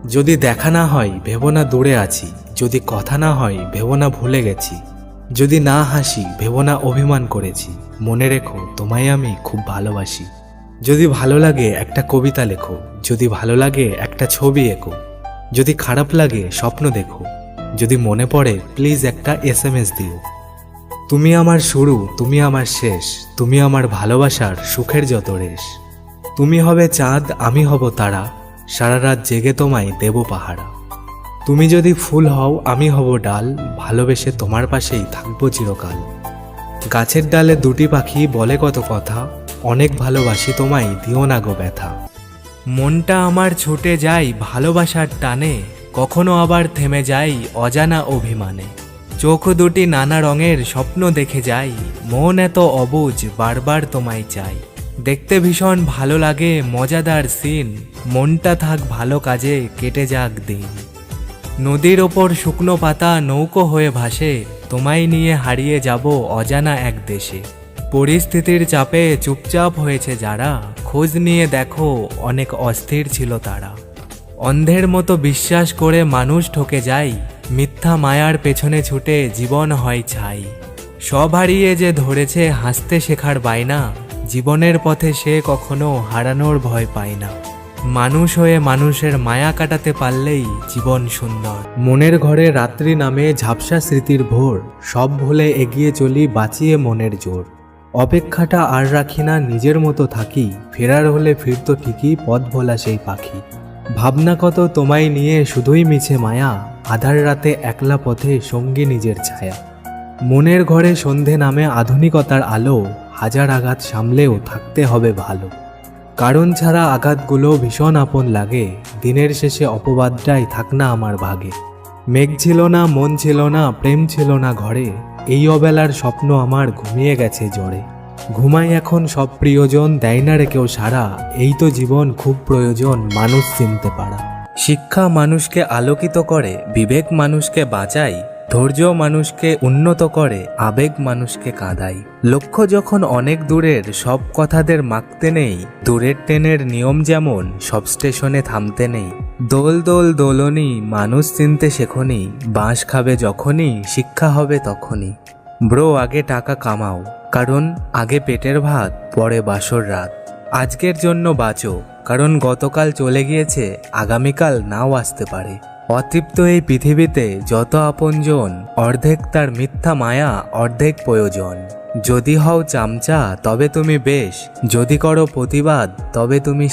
যদি দেখা না হয় ভেবো না দূরে আছি, যদি কথা না হয় ভেবো না ভুলে গেছি, যদি না হাসি ভেবো না অভিমান করেছি, মনে রেখো তোমায় আমি খুব ভালোবাসি। যদি ভালো লাগে একটা কবিতা লেখো, যদি ভালো লাগে একটা ছবি এঁকো, যদি খারাপ লাগে স্বপ্ন দেখো, যদি মনে পড়ে প্লিজ একটা SMS দিও। তুমি আমার শুরু, তুমি আমার শেষ, তুমি আমার ভালোবাসার সুখের যত রেশ। তুমি হবে চাঁদ, আমি হব তারা, সারা রাত জেগে তোমায় দেব পাহারা। তুমি যদি ফুল হও আমি হব ডাল, ভালোবেসে তোমার পাশেই থাকবো চিরকাল। গাছের ডালে দুটি পাখি বলে কত কথা, অনেক ভালোবাসি তোমায় দিও না গো ব্যথা। মনটা আমার ছুটে যায় ভালোবাসার টানে, কখনো আবার থেমে যাই অজানা অভিমানে। চোখ দুটি নানা রঙের স্বপ্ন দেখে যাই, মন এত অবুঝ বারবার তোমায় চাই। দেখতে ভীষণ ভালো লাগে মজাদার সিন, মনটা থাক ভালো কাজে কেটে যাক দিন। নদীর ওপর শুকনো পাতা নৌকো হয়ে ভাসে, তোমায় নিয়ে হারিয়ে যাব অজানা এক দেশে। পরিস্থিতির চাপে চুপচাপ হয়েছে যারা, খোঁজ নিয়ে দেখো অনেক অস্থির ছিল তারা। অন্ধের মতো বিশ্বাস করে মানুষ ঠকে যায়, মিথ্যা মায়ার পেছনে ছুটে জীবন হয় ছাই। সব হারিয়ে যে ধরেছে হাসতে শেখার বায়না, জীবনের পথে সে কখনো হারানোর ভয় পায় না। মানুষ হয়ে মানুষের মায়া কাটাতে পারলেই জীবন সুন্দর। মনের ঘরে রাত্রি নামে ঝাপসা স্মৃতির ভোর, সব ভুলে এগিয়ে চলি বাঁচিয়ে মনের জোর। অপেক্ষাটা আর রাখি না, নিজের মতো থাকি, ফেরার হলে ফিরতো ঠিকই পথ ভোলা সেই পাখি। ভাবনা কত তোমায় নিয়ে শুধুই মিছে মায়া, আধার রাতে একলা পথে সঙ্গী নিজের ছায়া। মনের ঘরে সন্ধে নামে আধুনিকতার আলো, হাজার আঘাত সামলেও থাকতে হবে ভালো। কারণ ছাড়া আঘাতগুলো ভীষণ আপন লাগে, দিনের শেষে অপবাদটাই থাক না আমার ভাগে। মেঘ ছিল না, মন ছিল না, প্রেম ছিল না ঘরে, এই অবেলার স্বপ্ন আমার ঘুমিয়ে গেছে জ্বরে। ঘুমাই এখন সব প্রিয়জন, দেয় না রে কেউ সারা, এই তো জীবন খুব প্রয়োজন মানুষ চিনতে পারা। শিক্ষা মানুষকে আলোকিত করে, বিবেক মানুষকে বাঁচায়, ধৈর্য মানুষকে উন্নত করে, আবেগ মানুষকে কাঁদায়। লক্ষ্য যখন অনেক দূরের সব কথাদের মাখতে নেই, দূরের ট্রেনের নিয়ম যেমন সব স্টেশনে থামতে নেই। দোল দোল দোলনি মানুষ চিনতে শেখনি, বাঁশ খাবে যখনই শিক্ষা হবে তখনই। ব্রো আগে টাকা কামাও, কারণ আগে পেটের ভাত পরে বাসর রাত। আজকের জন্য বাঁচো, কারণ গতকাল চলে গিয়েছে, আগামীকাল নাও আসতে পারে। অতৃপ্ত এই পৃথিবীতে যত আপনজন, অর্ধেক তার মিথ্যা মায়া অর্ধেক প্রয়োজন। যদি হও চামচা তবে তুমি বেশ, যদি করো প্রতিবাদ তবে তুমি